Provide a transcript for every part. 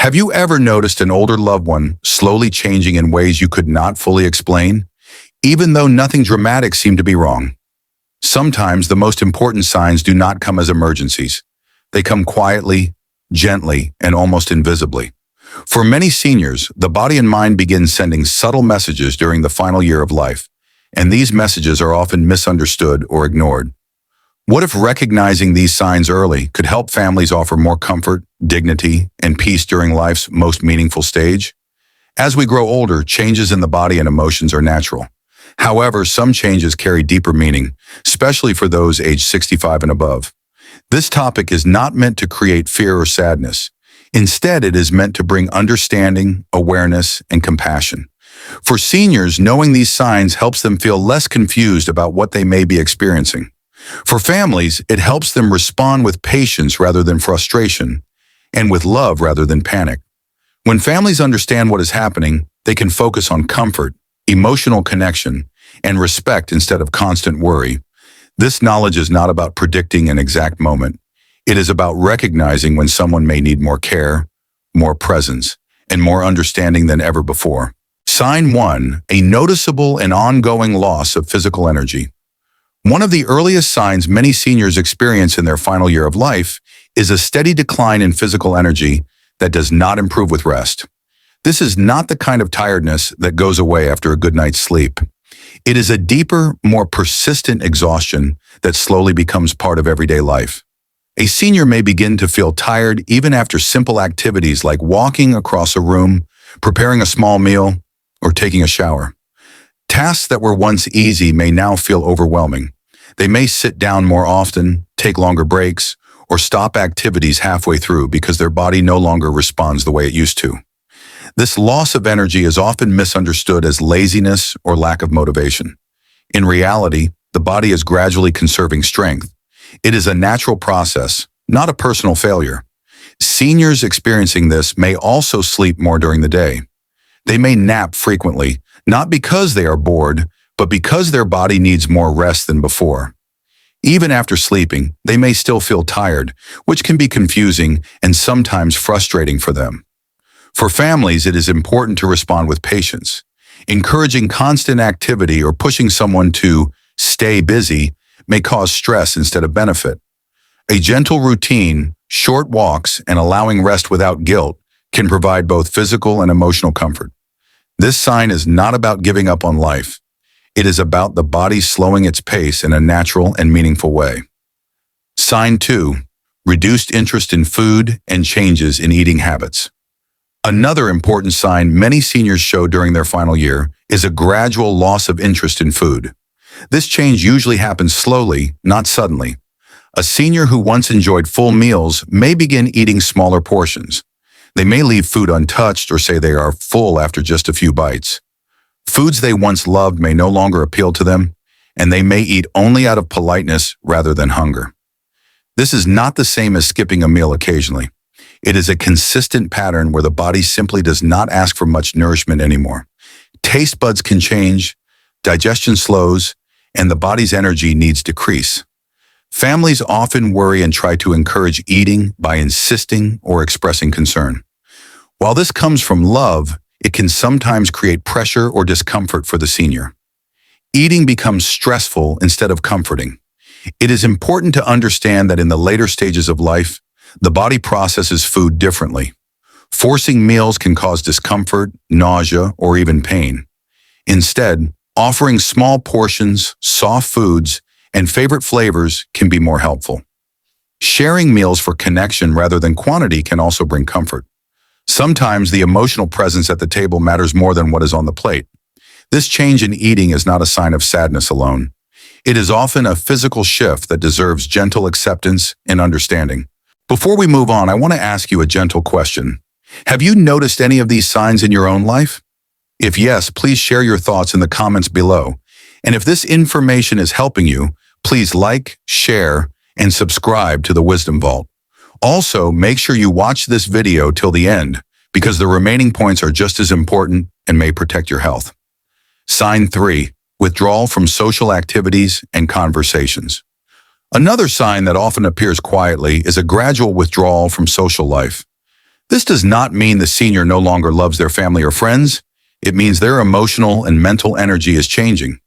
Have you ever noticed an older loved one slowly changing in ways you could not fully explain, even though nothing dramatic seemed to be wrong? Sometimes the most important signs do not come as emergencies. They come quietly, gently, and almost invisibly. For many seniors, the body and mind begin sending subtle messages during the final year of life, and these messages are often misunderstood or ignored. What if recognizing these signs early could help families offer more comfort, dignity, and peace during life's most meaningful stage? As we grow older, changes in the body and emotions are natural. However, some changes carry deeper meaning, especially for those aged 65 and above. This topic is not meant to create fear or sadness. Instead, it is meant to bring understanding, awareness, and compassion. For seniors, knowing these signs helps them feel less confused about what they may be experiencing. For families, it helps them respond with patience rather than frustration, and with love rather than panic. When families understand what is happening, they can focus on comfort, emotional connection, and respect instead of constant worry. This knowledge is not about predicting an exact moment. It is about recognizing when someone may need more care, more presence, and more understanding than ever before. Sign 1. A noticeable and ongoing loss of physical energy. One of the earliest signs many seniors experience in their final year of life is a steady decline in physical energy that does not improve with rest. This is not the kind of tiredness that goes away after a good night's sleep. It is a deeper, more persistent exhaustion that slowly becomes part of everyday life. A senior may begin to feel tired even after simple activities like walking across a room, preparing a small meal, or taking a shower. Tasks that were once easy may now feel overwhelming. They may sit down more often, take longer breaks, or stop activities halfway through because their body no longer responds the way it used to. This loss of energy is often misunderstood as laziness or lack of motivation. In reality, the body is gradually conserving strength. It is a natural process, not a personal failure. Seniors experiencing this may also sleep more during the day. They may nap frequently, not because they are bored, but because their body needs more rest than before. Even after sleeping, they may still feel tired, which can be confusing and sometimes frustrating for them. For families, it is important to respond with patience. Encouraging constant activity or pushing someone to stay busy may cause stress instead of benefit. A gentle routine, short walks, and allowing rest without guilt can provide both physical and emotional comfort. This sign is not about giving up on life. It is about the body slowing its pace in a natural and meaningful way. Sign 2. Reduced interest in food and changes in eating habits. Another important sign many seniors show during their final year is a gradual loss of interest in food. This change usually happens slowly, not suddenly. A senior who once enjoyed full meals may begin eating smaller portions. They may leave food untouched or say they are full after just a few bites. Foods they once loved may no longer appeal to them, and they may eat only out of politeness rather than hunger. This is not the same as skipping a meal occasionally. It is a consistent pattern where the body simply does not ask for much nourishment anymore. Taste buds can change, digestion slows, and the body's energy needs decrease. Families often worry and try to encourage eating by insisting or expressing concern. While this comes from love, it can sometimes create pressure or discomfort for the senior. Eating becomes stressful instead of comforting. It is important to understand that in the later stages of life, the body processes food differently. Forcing meals can cause discomfort, nausea, or even pain. Instead, offering small portions, soft foods, and favorite flavors can be more helpful. Sharing meals for connection rather than quantity can also bring comfort. Sometimes the emotional presence at the table matters more than what is on the plate. This change in eating is not a sign of sadness alone. It is often a physical shift that deserves gentle acceptance and understanding. Before we move on, I want to ask you a gentle question. Have you noticed any of these signs in your own life? If yes, please share your thoughts in the comments below. And if this information is helping you, please like, share, and subscribe to the Wisdom Vault. Also, make sure you watch this video till the end, because the remaining points are just as important and may protect your health. Sign 3. Withdrawal from social activities and conversations. Another sign that often appears quietly is a gradual withdrawal from social life. This does not mean the senior no longer loves their family or friends. It means their emotional and mental energy is changing.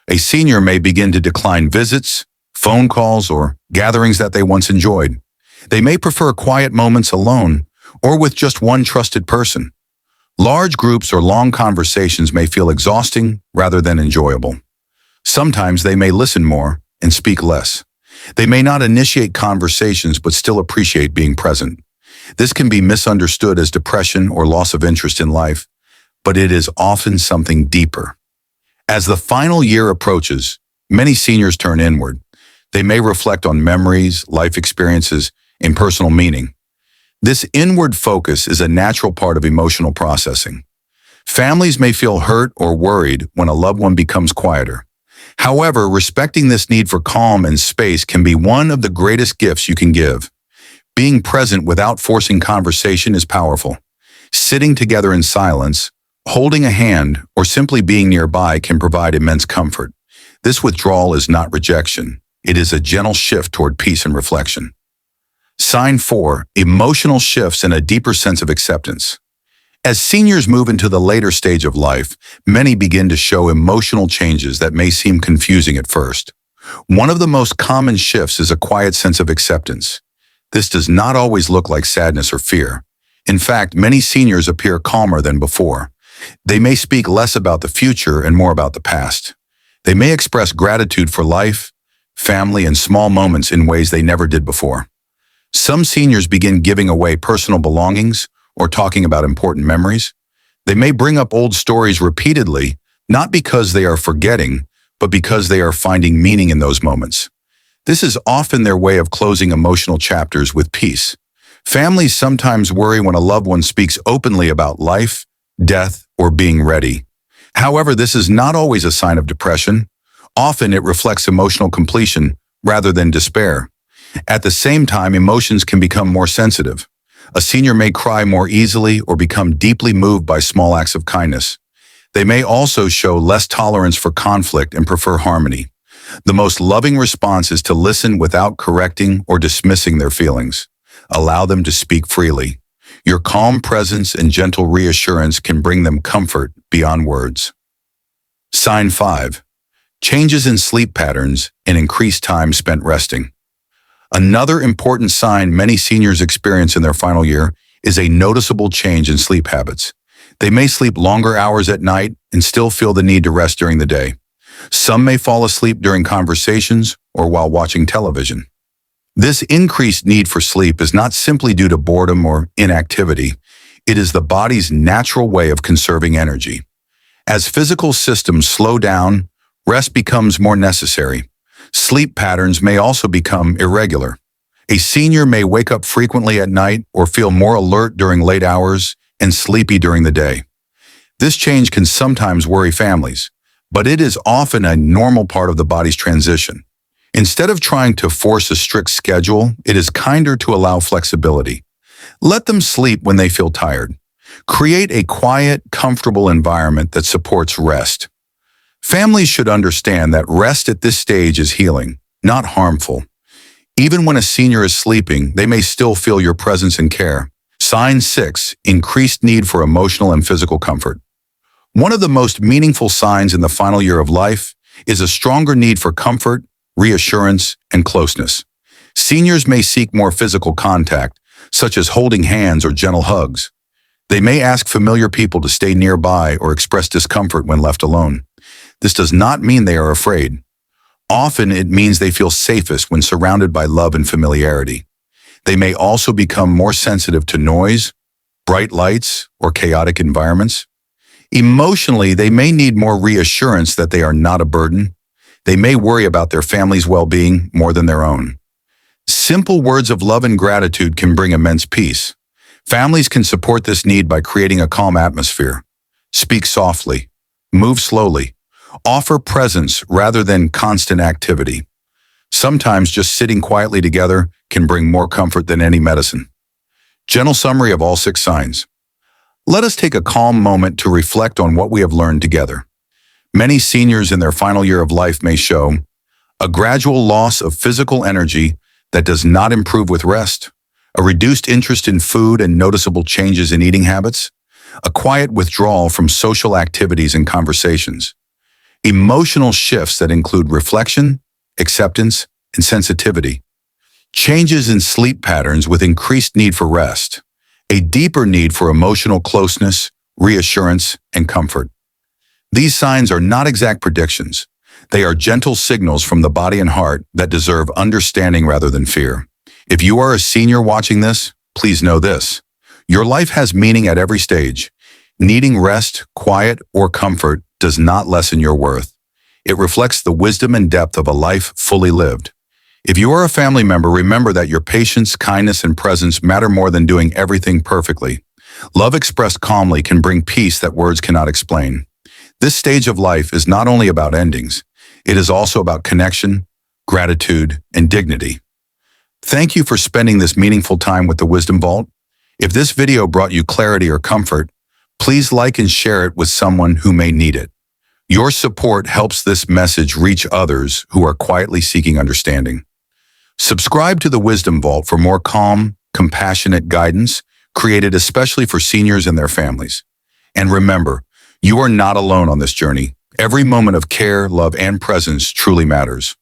A senior may begin to decline visits, phone calls, or gatherings that they once enjoyed. They may prefer quiet moments alone or with just one trusted person. Large groups or long conversations may feel exhausting rather than enjoyable. Sometimes they may listen more and speak less. They may not initiate conversations but still appreciate being present. This can be misunderstood as depression or loss of interest in life, but it is often something deeper. As the final year approaches, many seniors turn inward. They may reflect on memories, life experiences, and personal meaning. This inward focus is a natural part of emotional processing. Families may feel hurt or worried when a loved one becomes quieter. However, respecting this need for calm and space can be one of the greatest gifts you can give. Being present without forcing conversation is powerful. Sitting together in silence, holding a hand, or simply being nearby can provide immense comfort. This withdrawal is not rejection. It is a gentle shift toward peace and reflection. Sign 4. Emotional shifts and a deeper sense of acceptance. As seniors move into the later stage of life, many begin to show emotional changes that may seem confusing at first. One of the most common shifts is a quiet sense of acceptance. This does not always look like sadness or fear. In fact, many seniors appear calmer than before. They may speak less about the future and more about the past. They may express gratitude for life, family, and small moments in ways they never did before. Some seniors begin giving away personal belongings or talking about important memories. They may bring up old stories repeatedly, not because they are forgetting, but because they are finding meaning in those moments. This is often their way of closing emotional chapters with peace. Families sometimes worry when a loved one speaks openly about life, death, or being ready. However, this is not always a sign of depression. Often it reflects emotional completion rather than despair. At the same time, emotions can become more sensitive. A senior may cry more easily or become deeply moved by small acts of kindness. They may also show less tolerance for conflict and prefer harmony. The most loving response is to listen without correcting or dismissing their feelings. Allow them to speak freely. Your calm presence and gentle reassurance can bring them comfort beyond words. Sign 5. Changes in sleep patterns and increased time spent resting. Another important sign many seniors experience in their final year is a noticeable change in sleep habits. They may sleep longer hours at night and still feel the need to rest during the day. Some may fall asleep during conversations or while watching television. This increased need for sleep is not simply due to boredom or inactivity. It is the body's natural way of conserving energy. As physical systems slow down, rest becomes more necessary. Sleep patterns may also become irregular. A senior may wake up frequently at night or feel more alert during late hours and sleepy during the day. This change can sometimes worry families, but it is often a normal part of the body's transition. Instead of trying to force a strict schedule, it is kinder to allow flexibility. Let them sleep when they feel tired. Create a quiet, comfortable environment that supports rest. Families should understand that rest at this stage is healing, not harmful. Even when a senior is sleeping, they may still feel your presence and care. Sign 6. Increased need for emotional and physical comfort. One of the most meaningful signs in the final year of life is a stronger need for comfort, reassurance, and closeness. Seniors may seek more physical contact, such as holding hands or gentle hugs. They may ask familiar people to stay nearby or express discomfort when left alone. This does not mean they are afraid. Often it means they feel safest when surrounded by love and familiarity. They may also become more sensitive to noise, bright lights, or chaotic environments. Emotionally, they may need more reassurance that they are not a burden. They may worry about their family's well-being more than their own. Simple words of love and gratitude can bring immense peace. Families can support this need by creating a calm atmosphere. Speak softly. Move slowly. Offer presence rather than constant activity. Sometimes just sitting quietly together can bring more comfort than any medicine. Gentle summary of all 6 signs. Let us take a calm moment to reflect on what we have learned together. Many seniors in their final year of life may show a gradual loss of physical energy that does not improve with rest, A reduced interest in food and noticeable changes in eating habits, a quiet withdrawal from social activities and conversations, emotional shifts that include reflection, acceptance, and sensitivity, changes in sleep patterns with increased need for rest, a deeper need for emotional closeness, reassurance, and comfort. These signs are not exact predictions. They are gentle signals from the body and heart that deserve understanding rather than fear. If you are a senior watching this, please know this. Your life has meaning at every stage. Needing rest, quiet, or comfort does not lessen your worth. It reflects the wisdom and depth of a life fully lived. If you are a family member, remember that your patience, kindness, and presence matter more than doing everything perfectly. Love expressed calmly can bring peace that words cannot explain. This stage of life is not only about endings, it is also about connection, gratitude, and dignity. Thank you for spending this meaningful time with the Wisdom Vault. If this video brought you clarity or comfort, please like and share it with someone who may need it. Your support helps this message reach others who are quietly seeking understanding. Subscribe to the Wisdom Vault for more calm, compassionate guidance created especially for seniors and their families. And remember, you are not alone on this journey. Every moment of care, love, and presence truly matters.